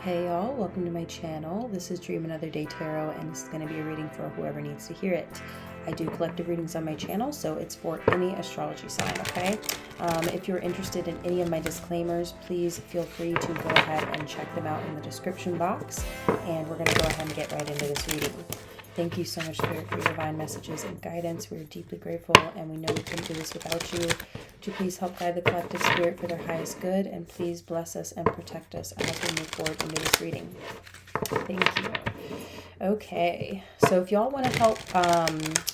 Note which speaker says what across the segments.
Speaker 1: Hey y'all, welcome to my channel. This is Dream Another Day Tarot, and this is going to be a reading for whoever needs to hear it. I do collective readings on my channel, so it's for any astrology sign, okay? If you're interested in any of my disclaimers, please feel free to go ahead and check them out in the description box, and we're going to go ahead and get right into this reading. Thank you so much for your divine messages and guidance. We're deeply grateful, and we know we couldn't do this without you. Would you please help guide the collective spirit for their highest good, and please bless us and protect us as we move forward into this reading. Thank you. Okay, so if y'all want to help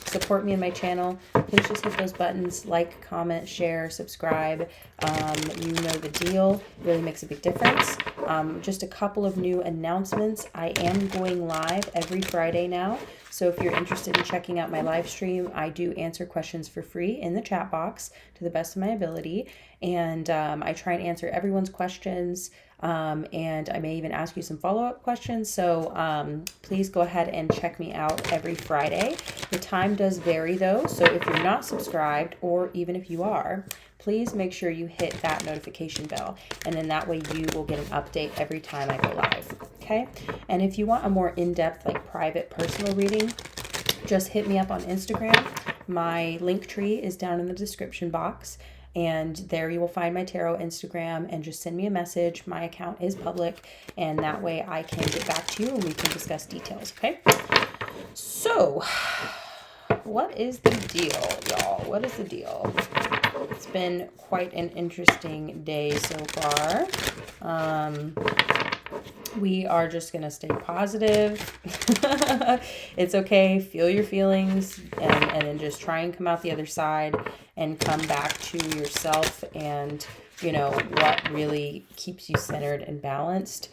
Speaker 1: support me in my channel, please just hit those buttons, like, comment, share, subscribe. You know the deal. It really makes a big difference. Just a couple of new announcements. I am going live every Friday now. So if you're interested in checking out my live stream, I do answer questions for free in the chat box to the best of my ability. And I try and answer everyone's questions. And I may even ask you some follow-up questions. So please go ahead and check me out every Friday. The time does vary though. So if you're not subscribed, or even if you are, please make sure you hit that notification bell. And then that way you will get an update every time I go live. Okay. And if you want a more in-depth, like private personal reading, just hit me up on Instagram. My link tree is down in the description box. And there you will find my tarot Instagram, and just send me a message. My account is public, and that way I can get back to you and we can discuss details, okay? So, what is the deal, y'all? What is the deal? It's been quite an interesting day so far. We are just going to stay positive. It's okay. Feel your feelings and then just try and come out the other side and come back to yourself and, you know, what really keeps you centered and balanced.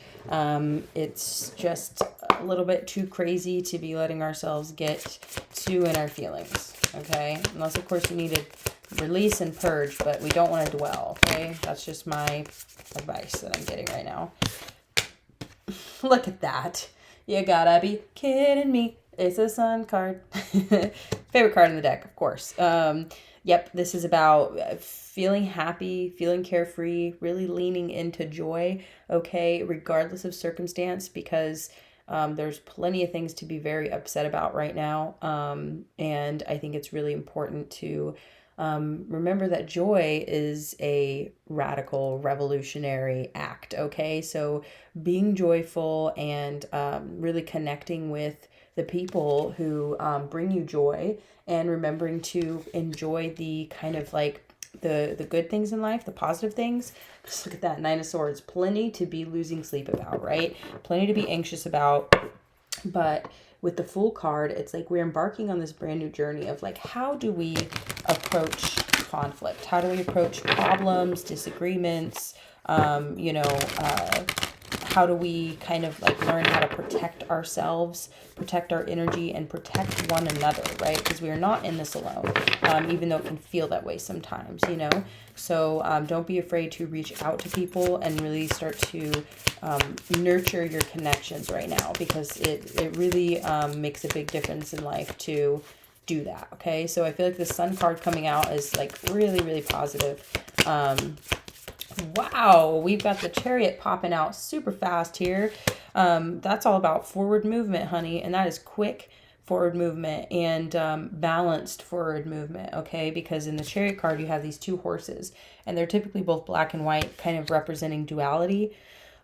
Speaker 1: It's just a little bit too crazy to be letting ourselves get too in our feelings, okay? Unless, of course, you need to release and purge, but we don't want to dwell, okay? That's just my advice that I'm getting right now. Look at that. You gotta be kidding me. It's a sun card. Favorite card in the deck, of course. Yep, this is about feeling happy, feeling carefree, really leaning into joy, okay, regardless of circumstance, because there's plenty of things to be very upset about right now. And I think it's really important to remember that joy is a radical revolutionary act, okay? So being joyful and really connecting with the people who bring you joy, and remembering to enjoy the kind of like the good things in life, the positive things. Just look at that Nine of Swords. Plenty to be losing sleep about, right? Plenty to be anxious about. But with the Fool card, it's like we're embarking on this brand new journey of like, how do we approach conflict? How do we approach problems, disagreements? How do we kind of like learn how to protect ourselves, protect our energy, and protect one another, right? Because we are not in this alone, even though it can feel that way sometimes, you know? So don't be afraid to reach out to people and really start to nurture your connections right now, because it really makes a big difference in life to do that, okay? So I feel like the Sun card coming out is like really, really positive. Wow, we've got the Chariot popping out super fast here. That's all about forward movement, honey, and that is quick forward movement and balanced forward movement, okay? Because in the Chariot card, you have these two horses, and they're typically both black and white, kind of representing duality.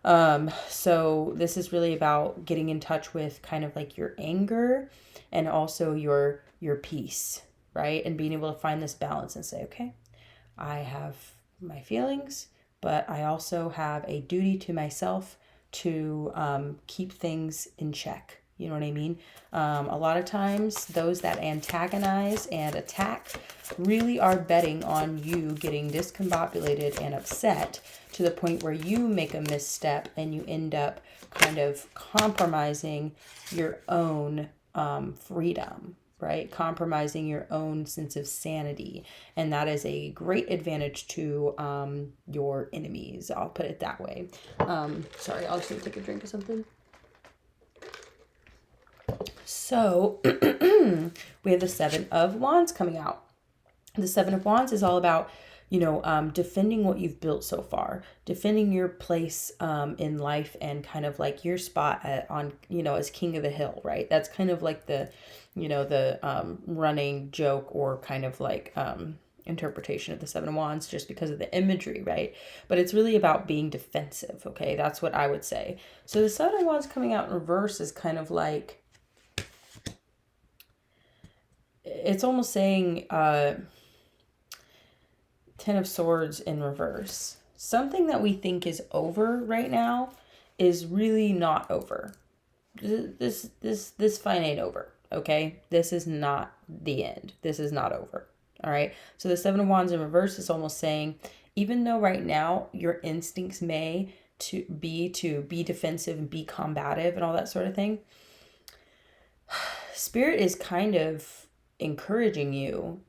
Speaker 1: So this is really about getting in touch with kind of like your anger and also your peace, right? And being able to find this balance and say, okay, I have my feelings, but I also have a duty to myself to keep things in check. You know what I mean? A lot of times those that antagonize and attack really are betting on you getting discombobulated and upset to the point where you make a misstep and you end up kind of compromising your own freedom, right? Compromising your own sense of sanity. And that is a great advantage to your enemies. I'll put it that way. Sorry, I'll just take a drink of something. So we have the Seven of Wands coming out. The Seven of Wands is all about, you know, defending what you've built so far, defending your place in life, and kind of like your spot on, you know, as king of the hill, right? That's kind of like the, you know, the running joke, or kind of like interpretation of the Seven of Wands, just because of the imagery, right? But it's really about being defensive, okay? That's what I would say. So the Seven of Wands coming out in reverse is kind of like, it's almost saying Ten of Swords in reverse. Something that we think is over right now is really not over. This fight ain't over, okay? This is not the end. This is not over, all right? So the Seven of Wands in reverse is almost saying, even though right now your instincts may be defensive and be combative and all that sort of thing, Spirit is kind of encouraging you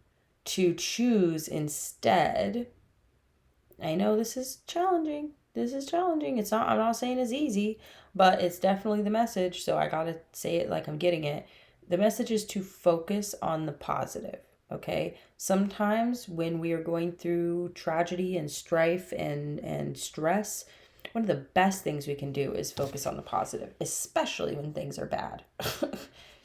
Speaker 1: to choose instead. I know this is challenging. It's not, I'm not saying it's easy, but it's definitely the message. So I got to say it like I'm getting it. The message is to focus on the positive. Okay. Sometimes when we are going through tragedy and strife and stress, one of the best things we can do is focus on the positive, especially when things are bad.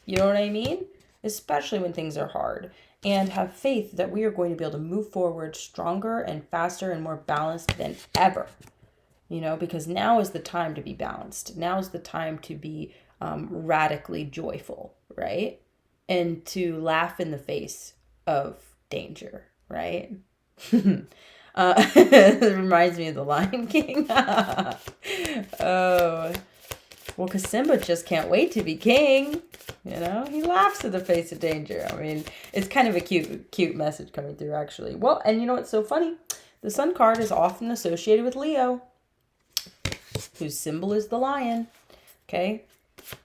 Speaker 1: You know what I mean? Especially when things are hard. And have faith that we are going to be able to move forward stronger and faster and more balanced than ever. You know, because now is the time to be balanced. Now is the time to be radically joyful, right? And to laugh in the face of danger, right? It reminds me of the Lion King. Oh, well, because Simba just can't wait to be king. You know, he laughs in the face of danger. I mean, it's kind of a cute message coming through, actually. Well, and you know what's so funny? The Sun card is often associated with Leo, whose symbol is the lion. Okay?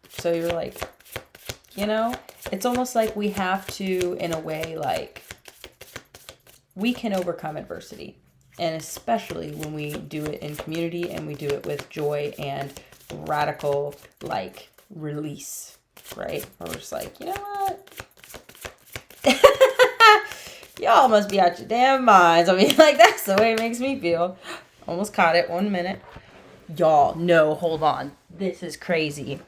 Speaker 1: So you're like, you know, it's almost like we have to, in a way, like, we can overcome adversity. And especially when we do it in community and we do it with joy and radical, like, release. Right? Or we're just like, you know what? Y'all must be out your damn minds. I mean, like, that's the way it makes me feel. Almost caught it. 1 minute. Y'all, no, hold on. This is crazy.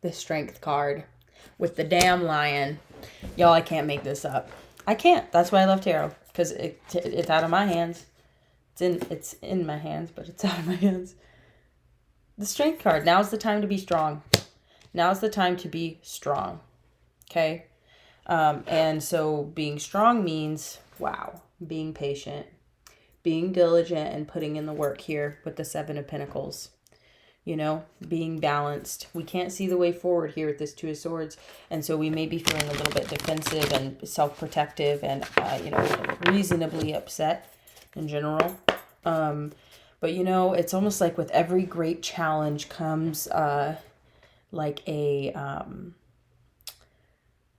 Speaker 1: The Strength card with the damn lion. Y'all, I can't make this up. I can't. That's why I love tarot. Because it's out of my hands. It's in my hands, but it's out of my hands. The Strength card. Now's the time to be strong. Now's the time to be strong. Okay? And so being strong means, wow, being patient, being diligent, and putting in the work here with the Seven of Pentacles. You know, being balanced. We can't see the way forward here with this Two of Swords. And so we may be feeling a little bit defensive and self-protective and, you know, reasonably upset in general. But, you know, it's almost like with every great challenge comes like a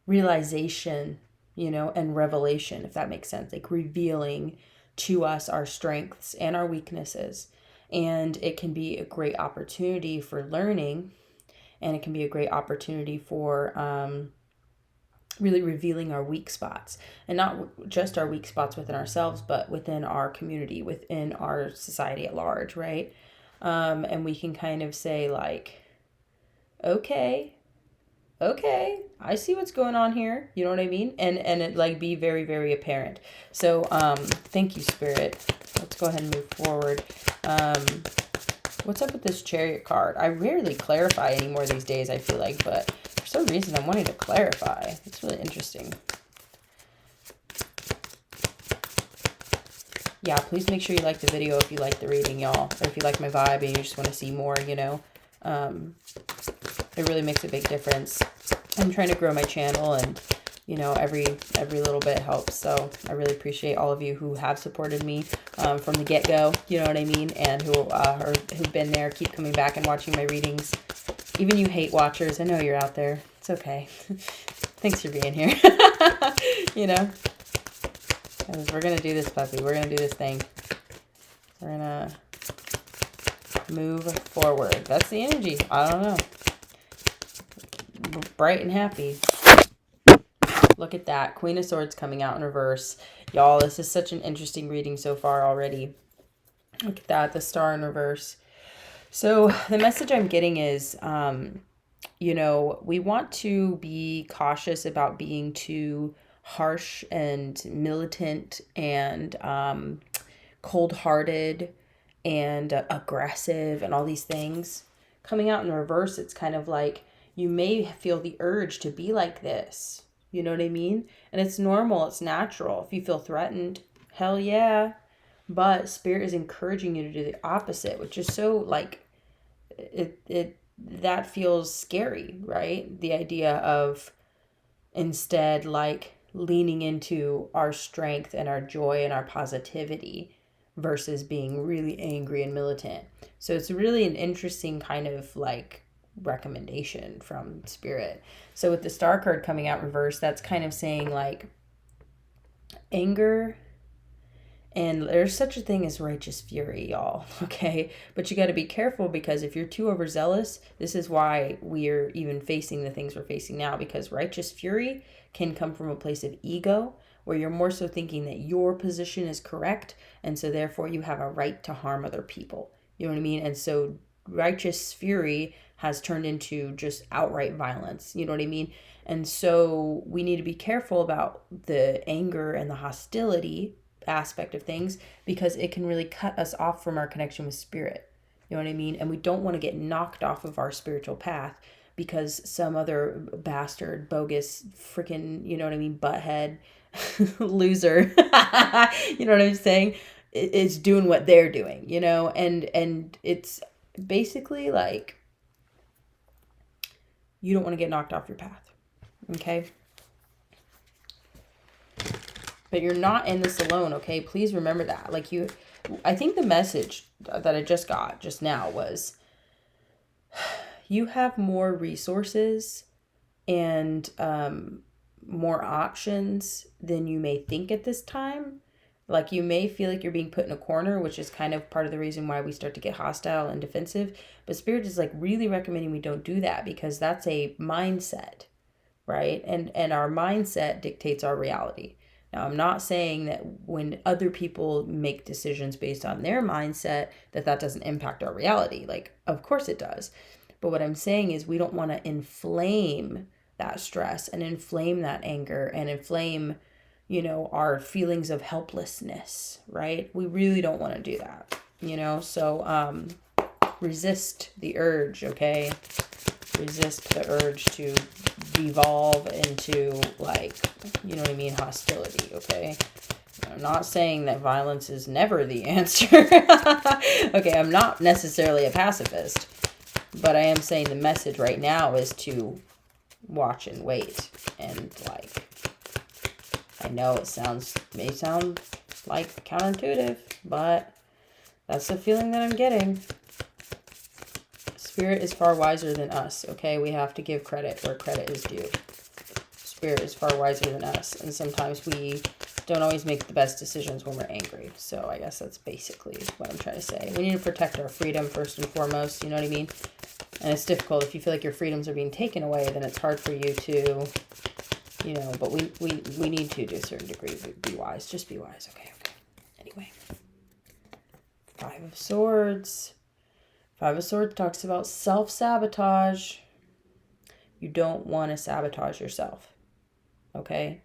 Speaker 1: realization, you know, and revelation, if that makes sense. Like revealing to us our strengths and our weaknesses. And it can be a great opportunity for learning. And it can be a great opportunity for really revealing our weak spots, and not just our weak spots within ourselves, but within our community, within our society at large, right? And we can kind of say like, okay, I see what's going on here. You know what I mean? And it like be very, very apparent. So thank you, Spirit. Let's go ahead and move forward. What's up with this Chariot card? I rarely clarify anymore these days, I feel like, but for some reason I'm wanting to clarify. It's really interesting. Yeah, please make sure you like the video if you like the reading, y'all. Or if you like my vibe and you just want to see more, you know. It really makes a big difference. I'm trying to grow my channel, and you know, every little bit helps. So I really appreciate all of you who have supported me from the get-go, you know what I mean, and who've been there, keep coming back and watching my readings. Even you hate watchers, I know you're out there. It's okay. Thanks for being here. You know, 'cause we're gonna do this, puppy. We're gonna do this thing. We're gonna move forward. That's the energy. I don't know. Bright and happy. Look at that. Queen of Swords coming out in reverse. Y'all, this is such an interesting reading so far already. Look at that, the star in reverse. So the message I'm getting is, you know, we want to be cautious about being too harsh and militant and cold-hearted and aggressive and all these things. Coming out in reverse, it's kind of like you may feel the urge to be like this. You know what I mean? And it's normal, it's natural. If you feel threatened, hell yeah. But Spirit is encouraging you to do the opposite, which is so like it that feels scary, right? The idea of instead like leaning into our strength and our joy and our positivity versus being really angry and militant. So it's really an interesting kind of like recommendation from Spirit. So with the star card coming out reverse, that's kind of saying like anger, and there's such a thing as righteous fury, y'all, okay? But you got to be careful, because if you're too overzealous, this is why we're even facing the things we're facing now, because righteous fury can come from a place of ego, where you're more so thinking that your position is correct, and so therefore you have a right to harm other people. You know what I mean? And so righteous fury has turned into just outright violence. You know what I mean? And so we need to be careful about the anger and the hostility aspect of things, because it can really cut us off from our connection with Spirit. You know what I mean? And we don't want to get knocked off of our spiritual path because some other bastard, bogus, freaking, you know what I mean, butthead, loser, you know what I'm saying, is doing what they're doing, you know? And it's basically like, you don't want to get knocked off your path, okay? But you're not in this alone, okay? Please remember that. Like I think the message that I just got just now was, you have more resources and more options than you may think at this time. Like you may feel like you're being put in a corner, which is kind of part of the reason why we start to get hostile and defensive. But Spirit is like really recommending we don't do that, because that's a mindset, right? And our mindset dictates our reality. Now, I'm not saying that when other people make decisions based on their mindset, that doesn't impact our reality. Like, of course it does. But what I'm saying is we don't want to inflame that stress and inflame that anger and inflame, you know, our feelings of helplessness, right? We really don't want to do that, you know? So resist the urge, okay? Resist the urge to devolve into, like, you know what I mean, hostility, okay? I'm not saying that violence is never the answer. Okay, I'm not necessarily a pacifist, but I am saying the message right now is to watch and wait. And, like, I know it may sound like counterintuitive, but that's the feeling that I'm getting. Spirit is far wiser than us, okay? We have to give credit where credit is due. Spirit is far wiser than us, and sometimes we don't always make the best decisions when we're angry. So I guess that's basically what I'm trying to say. We need to protect our freedom first and foremost, you know what I mean? And it's difficult. If you feel like your freedoms are being taken away, then it's hard for you to, you know, but we need to a certain degree be wise. Just be wise, okay? Anyway. 5 of Swords. 5 of Swords talks about self-sabotage. You don't want to sabotage yourself, okay?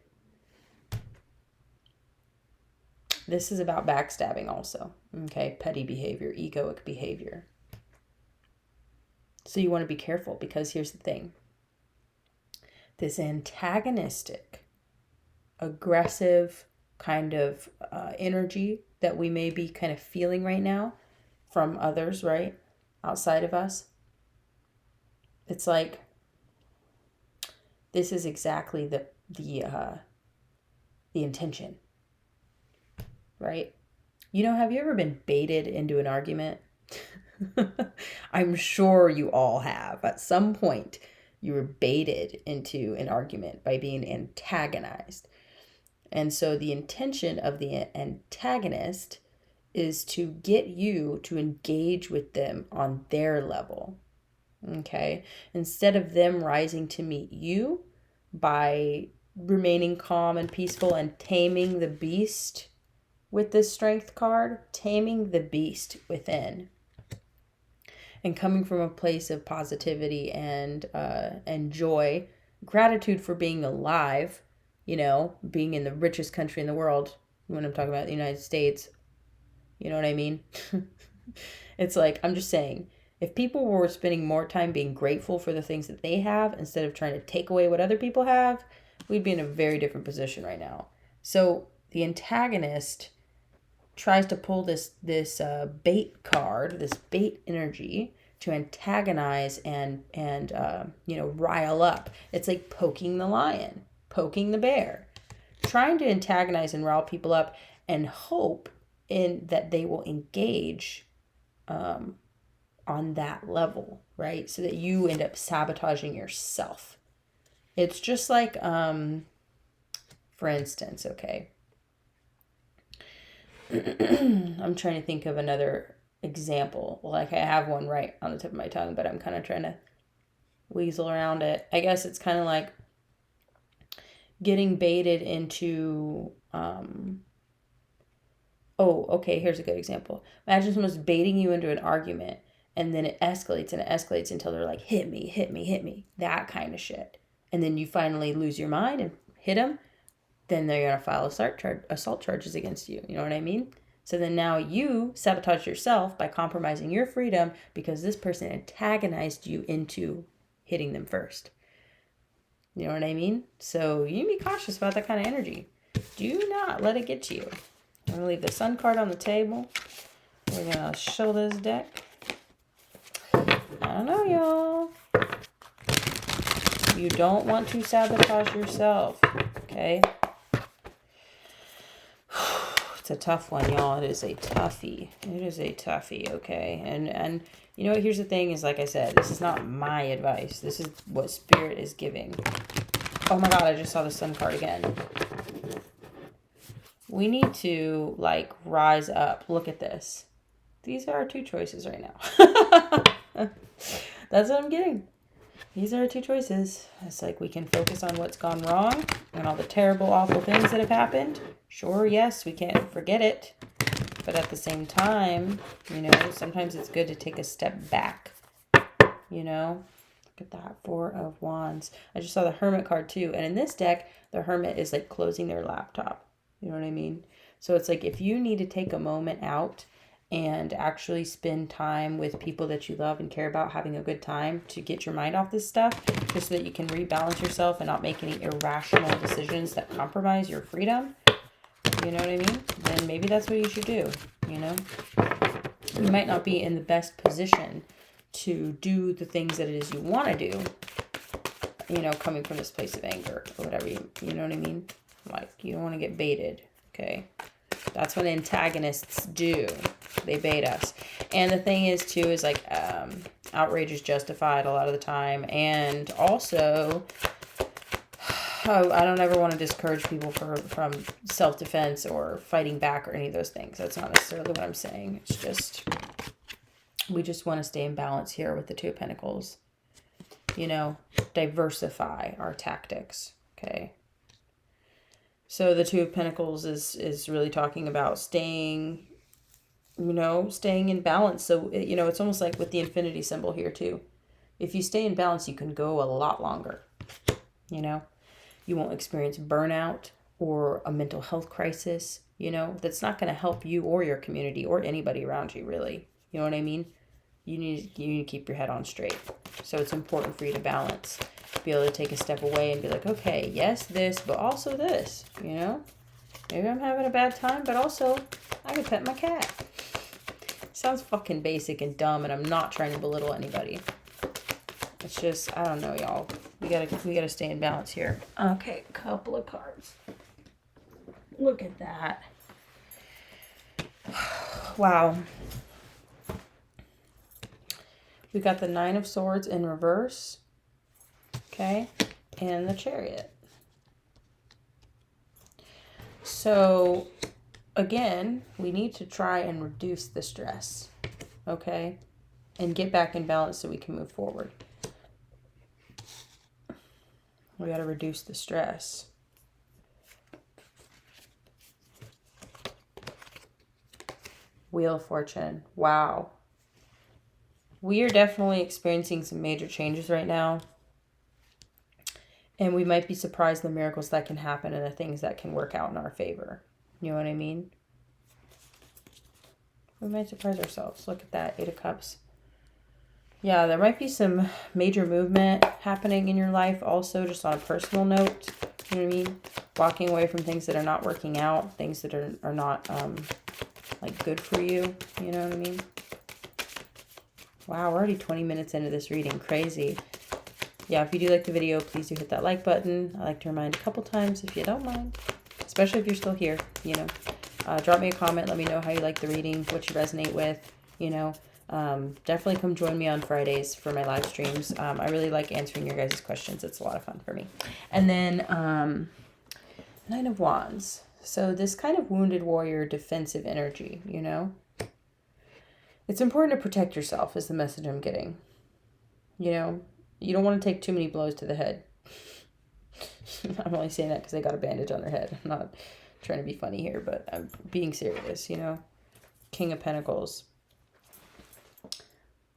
Speaker 1: This is about backstabbing also, okay? Petty behavior, egoic behavior. So you want to be careful, because here's the thing. This antagonistic, aggressive kind of energy that we may be kind of feeling right now from others, right? Outside of us. It's like, this is exactly the intention, right? You know, have you ever been baited into an argument? I'm sure you all have. At some point, you were baited into an argument by being antagonized. And so the intention of the antagonist is to get you to engage with them on their level, okay? Instead of them rising to meet you by remaining calm and peaceful and taming the beast with this Strength card, taming the beast within. And coming from a place of positivity and joy, gratitude for being alive, you know, being in the richest country in the world. When I'm talking about the United States, you know what I mean? It's like, I'm just saying, if people were spending more time being grateful for the things that they have instead of trying to take away what other people have, we'd be in a very different position right now. So the antagonist tries to pull this bait card, this bait energy, to antagonize and you know, rile up. It's like poking the lion, poking the bear, trying to antagonize and rile people up and hope in that they will engage on that level, right? So that you end up sabotaging yourself. It's just like, for instance, okay, I'm trying to think of another example. Like, I have one right on the tip of my tongue, but I'm kind of trying to weasel around it. I guess it's kind of like getting baited into, oh, okay, here's a good example. Imagine someone's baiting you into an argument, and then it escalates and it escalates until they're like, hit me, hit me, hit me. That kind of shit. And then you finally lose your mind and hit them. Then they're going to file assault charges against you. You know what I mean? So then now you sabotage yourself by compromising your freedom because this person antagonized you into hitting them first. You know what I mean? So you be cautious about that kind of energy. Do not let it get to you. I'm going to leave the Sun card on the table. We're going to show this deck. I don't know, y'all. You don't want to sabotage yourself, okay? It's a tough one, y'all. It is a toughie. It is a toughie, okay? And you know what? Here's the thing is, like I said, this is not my advice. This is what Spirit is giving. Oh my God, I just saw the Sun card again. We need to, like, rise up. Look at this. These are our two choices right now. That's what I'm getting. These are our two choices. It's like we can focus on what's gone wrong and all the terrible, awful things that have happened. Sure, yes, we can't forget it. But at the same time, you know, sometimes it's good to take a step back. You know, look at that, 4 of Wands. I just saw the Hermit card too. And in this deck, the Hermit is like closing their laptop. You know what I mean? So it's like if you need to take a moment out and actually spend time with people that you love and care about, having a good time to get your mind off this stuff, just so that you can rebalance yourself and not make any irrational decisions that compromise your freedom, you know what I mean? Then maybe that's what you should do, you know? You might not be in the best position to do the things that it is you want to do, you know, coming from this place of anger or whatever, you know what I mean? Like, you don't want to get baited, okay? That's what antagonists do. They bait us. And the thing is, too, is like outrage is justified a lot of the time. And also, I don't ever want to discourage people from self-defense or fighting back or any of those things. That's not necessarily what I'm saying. It's just, we just want to stay in balance here with the Two of Pentacles. You know, diversify our tactics, okay? So the Two of Pentacles is really talking about staying, you know, staying in balance. So, you know, it's almost like with the infinity symbol here too. If you stay in balance, you can go a lot longer, you know. You won't experience burnout or a mental health crisis, you know. That's not going to help you or your community or anybody around you, really. You know what I mean? You need to keep your head on straight. So it's important for you to balance. Be able to take a step away and be like, okay, yes, this, but also this, you know? Maybe I'm having a bad time, but also I can pet my cat. Sounds fucking basic and dumb, and I'm not trying to belittle anybody. It's just, I don't know, y'all. We gotta stay in balance here. Okay, couple of cards. Look at that. Wow. We got the Nine of Swords in reverse. Okay, and the Chariot. So, again, we need to try and reduce the stress, okay? And get back in balance so we can move forward. We got to reduce the stress. Wheel of Fortune. Wow. We are definitely experiencing some major changes right now. And we might be surprised the miracles that can happen and the things that can work out in our favor. You know what I mean? We might surprise ourselves. Look at that, 8 of Cups. Yeah, there might be some major movement happening in your life also, just on a personal note. You know what I mean? Walking away from things that are not working out, things that are not like good for you. You know what I mean? Wow, we're already 20 minutes into this reading. Crazy. Yeah, if you do like the video, please do hit that like button. I like to remind a couple times if you don't mind, especially if you're still here, you know. Drop me a comment. Let me know how you like the reading, what you resonate with, you know. Definitely come join me on Fridays for my live streams. I really like answering your guys' questions. It's a lot of fun for me. And then Nine of Wands. So this kind of wounded warrior defensive energy, you know. It's important to protect yourself is the message I'm getting. You know, you don't want to take too many blows to the head. I'm only saying that because they got a bandage on their head. I'm not trying to be funny here, but I'm being serious, you know. King of Pentacles.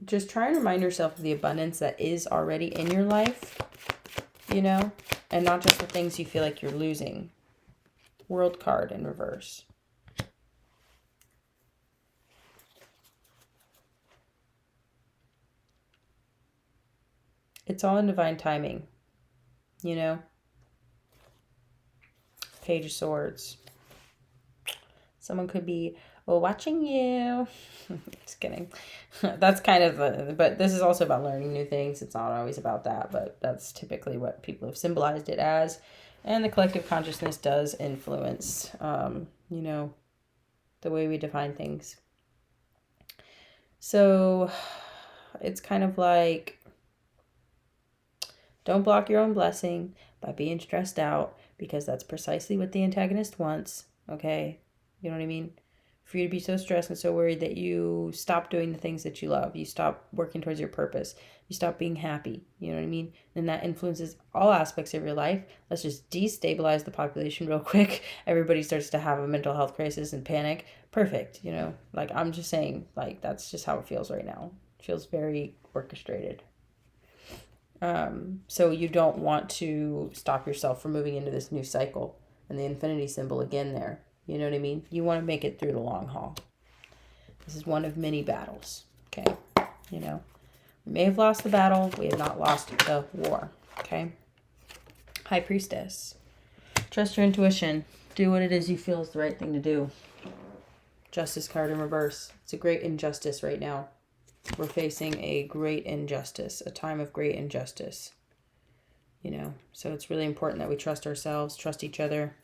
Speaker 1: Just try and remind yourself of the abundance that is already in your life, you know, and not just the things you feel like you're losing. World card in reverse. It's all in divine timing, you know. Page of Swords. Someone could be watching you. Just kidding. That's kind of but this is also about learning new things. It's not always about that, but that's typically what people have symbolized it as. And the collective consciousness does influence, you know, the way we define things. So it's kind of like, don't block your own blessing by being stressed out, because that's precisely what the antagonist wants, okay? You know what I mean? For you to be so stressed and so worried that you stop doing the things that you love. You stop working towards your purpose. You stop being happy. You know what I mean? And that influences all aspects of your life. Let's just destabilize the population real quick. Everybody starts to have a mental health crisis and panic. Perfect. You know, like I'm just saying, like that's just how it feels right now. It feels very orchestrated. So you don't want to stop yourself from moving into this new cycle. And the infinity symbol again there. You know what I mean? You want to make it through the long haul. This is one of many battles. Okay. You know, we may have lost the battle. We have not lost the war. Okay. High Priestess. Trust your intuition. Do what it is you feel is the right thing to do. Justice card in reverse. It's a great injustice right now. We're facing a great injustice, a time of great injustice. You know, so it's really important that we trust ourselves, trust each other.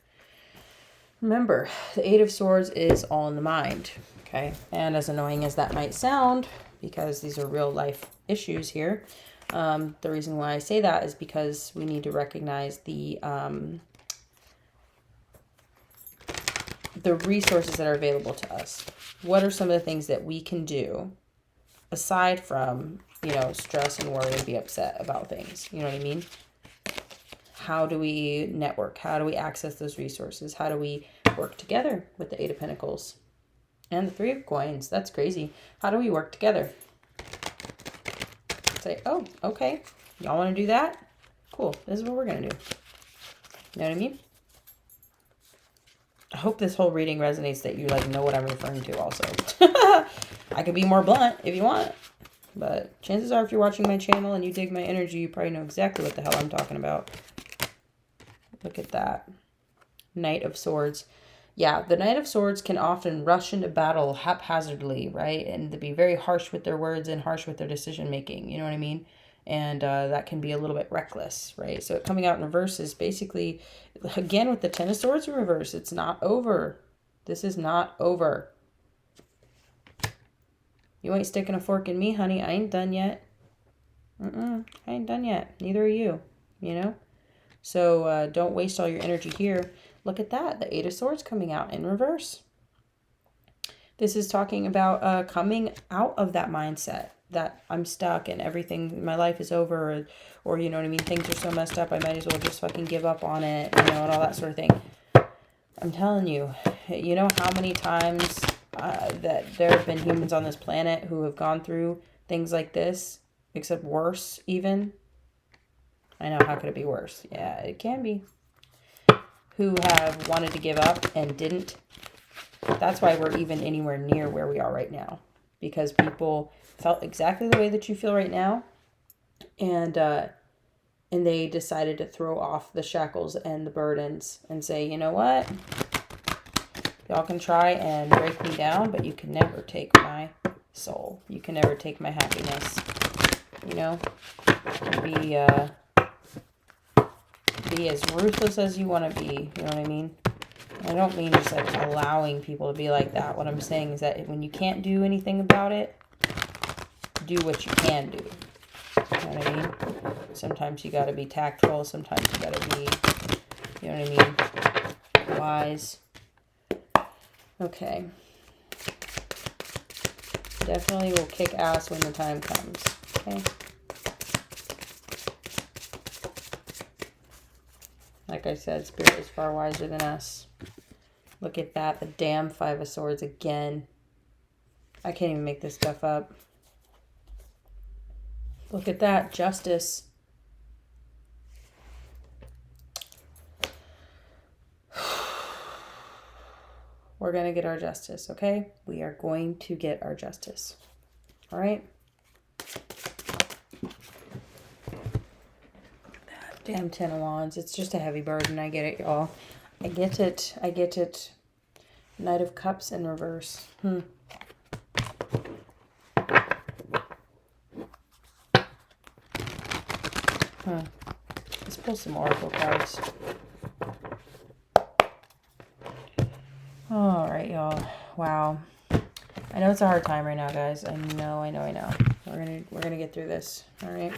Speaker 1: Remember, the 8 of Swords is all in the mind, okay? And as annoying as that might sound, because these are real life issues here, the reason why I say that is because we need to recognize the resources that are available to us. What are some of the things that we can do aside from, you know, stress and worry and be upset about things? You know what I mean? How do we network? How do we access those resources? How do we work together with the 8 of Pentacles and the 3 of Coins? That's crazy. How do we work together? Say, oh, okay. Y'all want to do that? Cool. This is what we're going to do. You know what I mean? I hope this whole reading resonates, that you like know what I'm referring to also. I could be more blunt if you want, but chances are if you're watching my channel and you dig my energy, you probably know exactly what the hell I'm talking about. Look at that. Knight of Swords. Yeah, the Knight of Swords can often rush into battle haphazardly, right? And to be very harsh with their words and harsh with their decision making. You know what I mean? And that can be a little bit reckless, right? So coming out in reverse is basically, again, with the 10 of Swords in reverse, it's not over. This is not over. You ain't sticking a fork in me, honey. I ain't done yet. I ain't done yet. Neither are you, you know? So don't waste all your energy here. Look at that. The 8 of Swords coming out in reverse. This is talking about coming out of that mindset that I'm stuck and everything, my life is over, or you know what I mean? Things are so messed up, I might as well just fucking give up on it, you know, and all that sort of thing. I'm telling you, you know how many times that there have been humans on this planet who have gone through things like this, except worse even. I know, how could it be worse? Yeah, it can be. Who have wanted to give up and didn't. That's why we're even anywhere near where we are right now. Because people felt exactly the way that you feel right now. And they decided to throw off the shackles and the burdens and say, you know what? Y'all can try and break me down, but you can never take my soul. You can never take my happiness. You know? Be as ruthless as you want to be. You know what I mean? I don't mean just like allowing people to be like that. What I'm saying is that when you can't do anything about it, do what you can do. You know what I mean? Sometimes you got to be tactful. Sometimes you got to be, you know what I mean, wise. Okay. Definitely will kick ass when the time comes. Okay. Like I said, Spirit is far wiser than us. Look at that. The damn Five of Swords again. I can't even make this stuff up. Look at that. Justice. We're going to get our justice, okay? We are going to get our justice. All right? That damn Ten of Wands. It's just a heavy burden. I get it, y'all. I get it. I get it. Knight of Cups in reverse. Let's pull some oracle cards. All right, y'all. Wow. I know it's a hard time right now, guys. I know. We're gonna get through this. All right.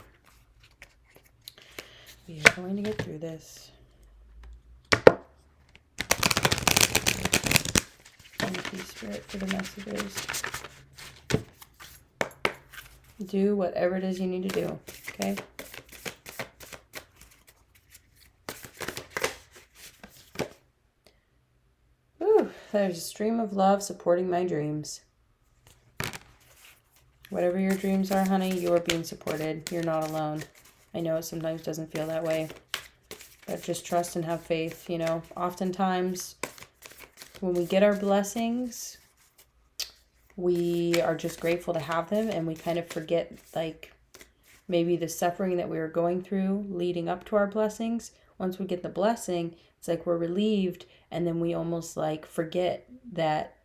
Speaker 1: We are going to get through this. Thank you, Spirit, for the messages. Do whatever it is you need to do. Okay. There's a stream of love supporting my dreams. Whatever your dreams are, honey, you are being supported. You're not alone. I know it sometimes doesn't feel that way, but just trust and have faith. You know, oftentimes when we get our blessings, we are just grateful to have them, and we kind of forget, like, maybe the suffering that we were going through leading up to our blessings. Once we get the blessing, it's like we're relieved, and then we almost like forget that,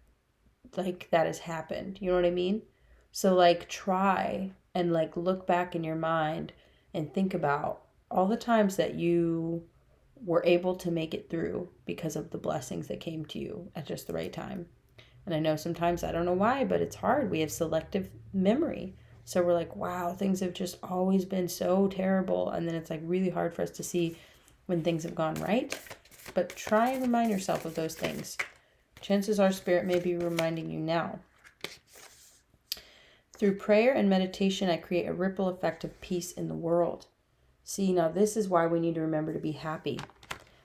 Speaker 1: like, that has happened. You know what I mean? So like try and like look back in your mind and think about all the times that you were able to make it through because of the blessings that came to you at just the right time. And I know sometimes, I don't know why, but it's hard. We have selective memory. So we're like, wow, things have just always been so terrible. And then it's like really hard for us to see when things have gone right. But try and remind yourself of those things. Chances are Spirit may be reminding you now. Through prayer and meditation, I create a ripple effect of peace in the world. See, now this is why we need to remember to be happy.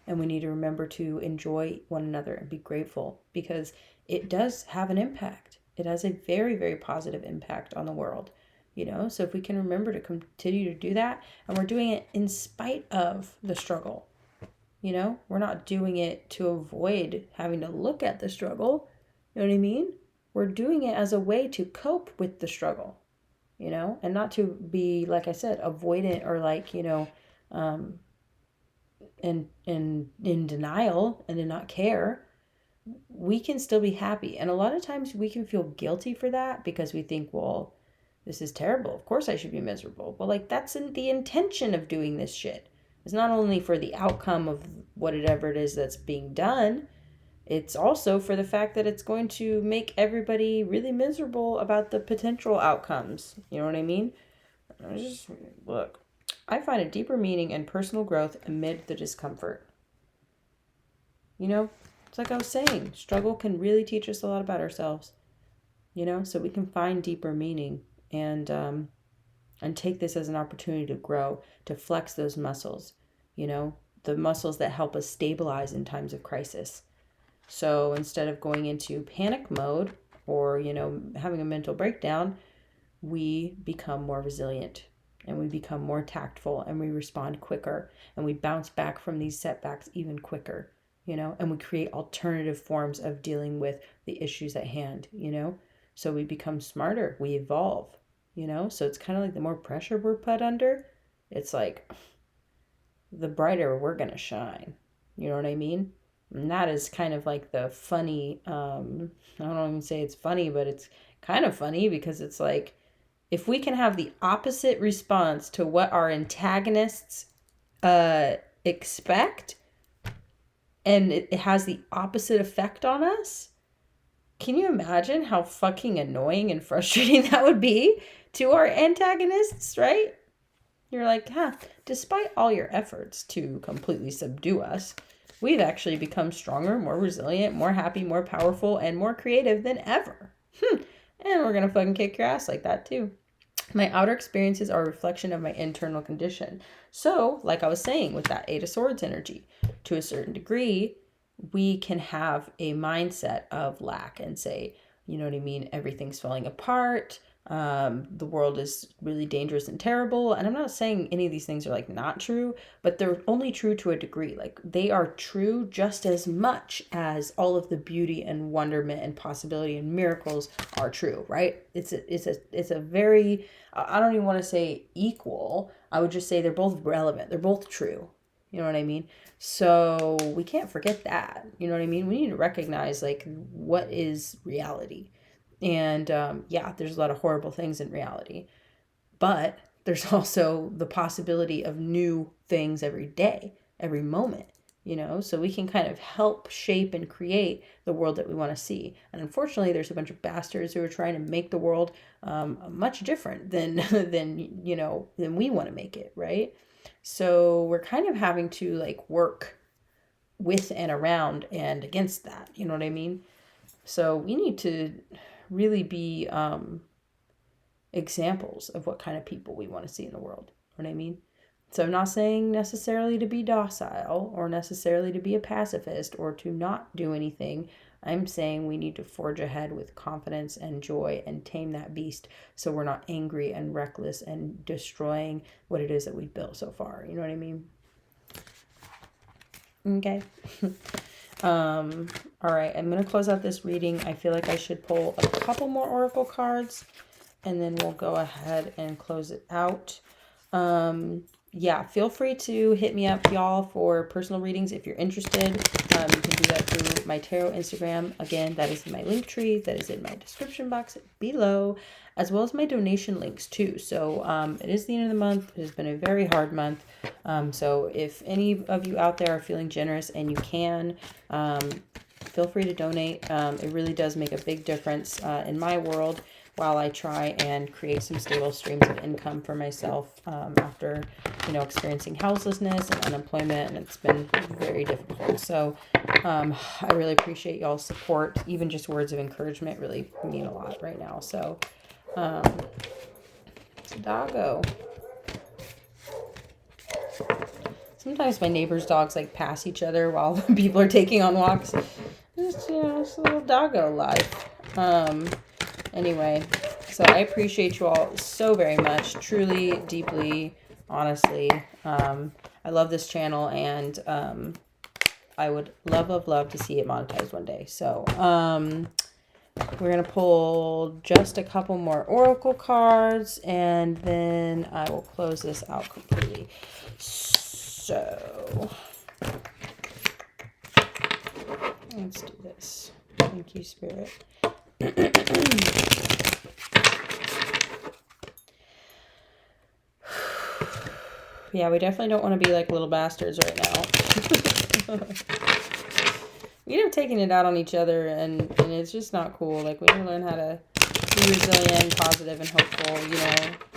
Speaker 1: And we need to remember to enjoy one another and be grateful. Because it does have an impact. It has a very, very positive impact on the world. You know, so if we can remember to continue to do that, and we're doing it in spite of the struggle. You know, we're not doing it to avoid having to look at the struggle. You know what I mean? We're doing it as a way to cope with the struggle, you know, and not to be, like I said, avoidant or like, you know, in denial and to not care. We can still be happy. And a lot of times we can feel guilty for that because we think, well, this is terrible. Of course I should be miserable. But like, that's the intention of doing this shit. It's not only for the outcome of whatever it is that's being done. It's also for the fact that it's going to make everybody really miserable about the potential outcomes. You know what I mean? Look, I find a deeper meaning in personal growth amid the discomfort. You know, it's like I was saying, struggle can really teach us a lot about ourselves. You know, so we can find deeper meaning and take this as an opportunity to grow, to flex those muscles, you know, the muscles that help us stabilize in times of crisis. So instead of going into panic mode, or, you know, having a mental breakdown, we become more resilient and we become more tactful and we respond quicker and we bounce back from these setbacks even quicker, you know, and we create alternative forms of dealing with the issues at hand, you know, so we become smarter, we evolve, you know, so it's kind of like the more pressure we're put under, it's like the brighter we're going to shine. You know what I mean? And that is kind of like the funny, I don't even say it's funny, but it's kind of funny because it's like, if we can have the opposite response to what our antagonists expect, and it has the opposite effect on us, can you imagine how fucking annoying and frustrating that would be to our antagonists, right? You're like, despite all your efforts to completely subdue us, we've actually become stronger, more resilient, more happy, more powerful, and more creative than ever. And we're going to fucking kick your ass like that too. My outer experiences are a reflection of my internal condition. So, like I was saying with that Eight of Swords energy, to a certain degree, we can have a mindset of lack and say, you know what I mean? Everything's falling apart. The world is really dangerous and terrible. And I'm not saying any of these things are like not true, but they're only true to a degree. Like they are true just as much as all of the beauty and wonderment and possibility and miracles are true, right? It's a very, I don't even want to say equal. I would just say they're both relevant. They're both true. You know what I mean? So we can't forget that. You know what I mean? We need to recognize like what is reality. And there's a lot of horrible things in reality, but there's also the possibility of new things every day, every moment, you know, so we can kind of help shape and create the world that we want to see. And unfortunately, there's a bunch of bastards who are trying to make the world much different than we want to make it, right? So we're kind of having to like work with and around and against that, you know what I mean? So we need to really be examples of what kind of people we want to see in the world. You know what I mean? So I'm not saying necessarily to be docile or necessarily to be a pacifist or to not do anything. I'm saying we need to forge ahead with confidence and joy and tame that beast so we're not angry and reckless and destroying what it is that we've built so far. You know what I mean? Okay. All right, I'm going to close out this reading. I feel like I should pull a couple more oracle cards and then we'll go ahead and close it out. Feel free to hit me up, y'all, for personal readings if you're interested. You can do that through my tarot Instagram. Again, that is in my link tree. That is in my description box below, as well as my donation links too. So it is the end of the month. It has been a very hard month. So if any of you out there are feeling generous and you can, feel free to donate. It really does make a big difference in my world while I try and create some stable streams of income for myself after, experiencing houselessness and unemployment, and it's been very difficult. So I really appreciate y'all's support. Even just words of encouragement really mean a lot right now. So it's a doggo. Sometimes my neighbors' dogs like pass each other while people are taking on walks. It's a little doggo life. Anyway, so I appreciate you all so very much, truly, deeply, honestly. I love this channel, and I would love to see it monetized one day. So we're going to pull just a couple more oracle cards, and then I will close this out completely. So let's do this. Thank you, Spirit. Yeah, we definitely don't want to be like little bastards right now. We end up taking it out on each other, and it's just not cool. Like, we need to learn how to be resilient, positive, and hopeful,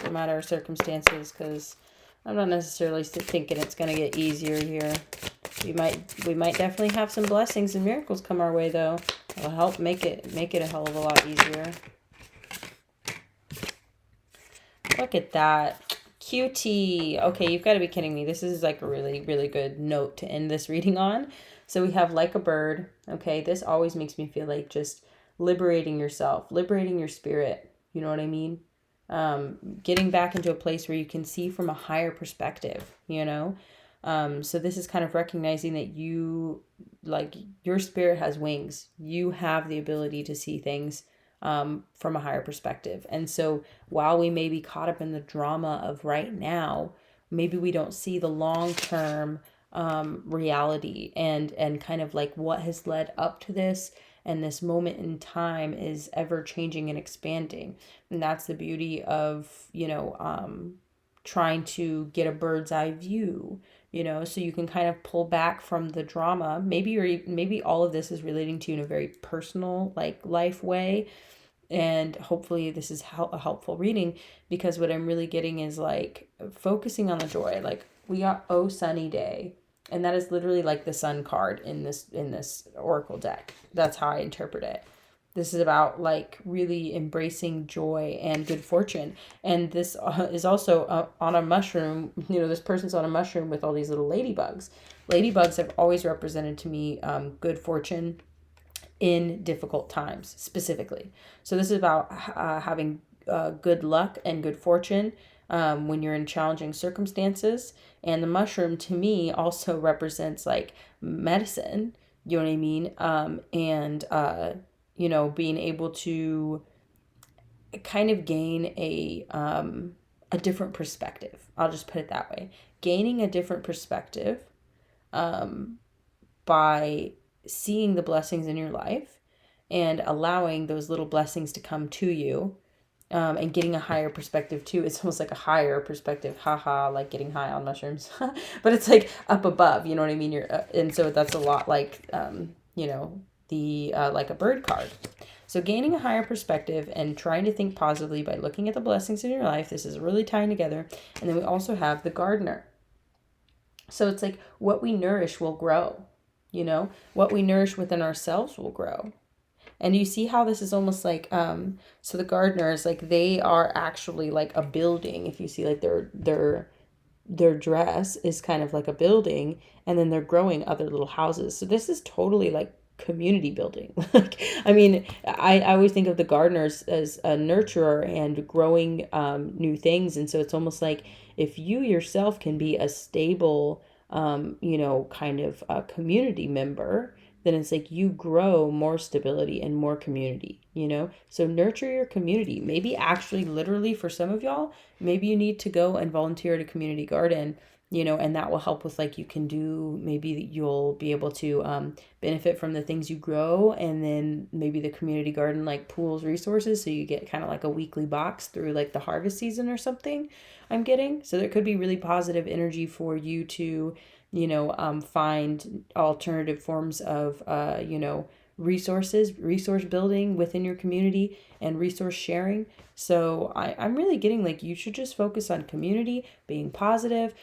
Speaker 1: no matter our circumstances, because I'm not necessarily thinking it's going to get easier here. We might definitely have some blessings and miracles come our way, though. It'll help make it a hell of a lot easier. Look at that. QT. Okay, you've got to be kidding me. This is like a really, really good note to end this reading on. So we have like a bird. Okay, this always makes me feel like just liberating yourself, liberating your spirit. You know what I mean? Getting back into a place where you can see from a higher perspective, you know? So this is kind of recognizing that you, like, your spirit has wings. You have the ability to see things from a higher perspective. And so while we may be caught up in the drama of right now, maybe we don't see the long-term reality and kind of like what has led up to this. And this moment in time is ever changing and expanding. And that's the beauty of, you know, trying to get a bird's eye view, you know, so you can kind of pull back from the drama. Maybe all of this is relating to you in a very personal, like, life way. And hopefully this is a helpful reading, because what I'm really getting is like focusing on the joy. Like, we got Oh Sunny Day, and that is literally like the sun card in this oracle deck. That's how I interpret it. This is about like really embracing joy and good fortune. And this is also on a mushroom. You know, this person's on a mushroom with all these little ladybugs. Ladybugs have always represented to me good fortune in difficult times specifically. So this is about having good luck and good fortune when you're in challenging circumstances. And the mushroom to me also represents like medicine, you know what I mean? And you know, being able to kind of gain a different perspective. I'll just put it that way. Gaining a different perspective by seeing the blessings in your life and allowing those little blessings to come to you, and getting a higher perspective too. It's almost like a higher perspective, haha, like getting high on mushrooms, but it's like up above, you know what I mean? And so that's a lot like, you know, the, like a bird card. So gaining a higher perspective and trying to think positively by looking at the blessings in your life. This is really tying together. And then we also have the gardener. So it's like what we nourish will grow, you know, what we nourish within ourselves will grow. And you see how this is almost like, so the gardeners, like, they are actually like a building. If you see like their dress is kind of like a building, and then they're growing other little houses. So this is totally like community building. Like, I mean, I always think of the gardeners as a nurturer and growing new things. And so it's almost like if you yourself can be a stable, you know, kind of a community member, then it's like you grow more stability and more community, you know? So nurture your community. Maybe actually literally for some of y'all, maybe you need to go and volunteer at a community garden, you know, and that will help with like, you can do, maybe you'll be able to benefit from the things you grow. And then maybe the community garden like pools resources. So you get kind of like a weekly box through like the harvest season or something, I'm getting. So there could be really positive energy for you to, you know, find alternative forms of, you know, resource building within your community and resource sharing. So I'm really getting like, you should just focus on community, being positive,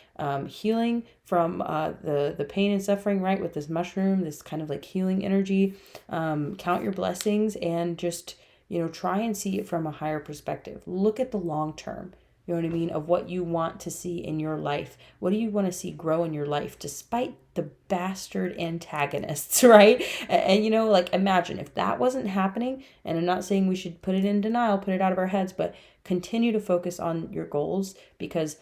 Speaker 1: healing from the pain and suffering, right? With this mushroom, this kind of like healing energy, count your blessings and just, you know, try and see it from a higher perspective. Look at the long term. You know what I mean? Of what you want to see in your life. What do you want to see grow in your life despite the bastard antagonists, right? And you know, like, imagine if that wasn't happening, and I'm not saying we should put it in denial, put it out of our heads, but continue to focus on your goals, because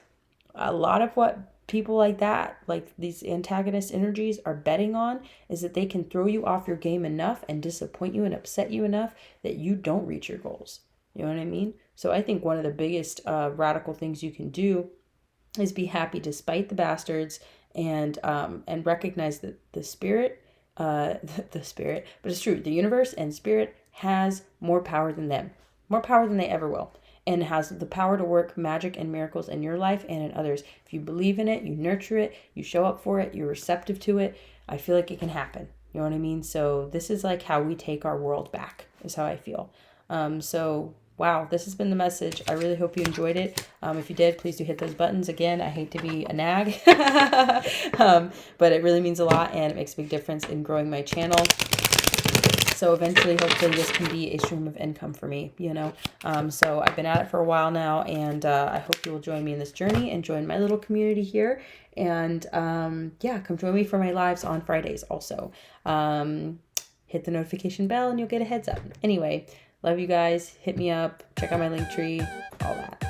Speaker 1: a lot of what people like that, like these antagonist energies, are betting on is that they can throw you off your game enough and disappoint you and upset you enough that you don't reach your goals. You know what I mean? So I think one of the biggest radical things you can do is be happy despite the bastards, and recognize that the spirit, the spirit, but it's true, the universe and spirit has more power than them, more power than they ever will, and has the power to work magic and miracles in your life and in others. If you believe in it, you nurture it, you show up for it, you're receptive to it, I feel like it can happen. You know what I mean? So this is like how we take our world back, is how I feel. So wow, this has been the message. I really hope you enjoyed it. If you did, please do hit those buttons. Again, I hate to be a nag, but it really means a lot, and it makes a big difference in growing my channel. So eventually, hopefully, this can be a stream of income for me, you know. So I've been at it for a while now, and I hope you will join me in this journey and join my little community here. And yeah, come join me for my lives on Fridays also. hit the notification bell and you'll get a heads up. Anyway, love you guys. Hit me up. Check out my link tree. All that.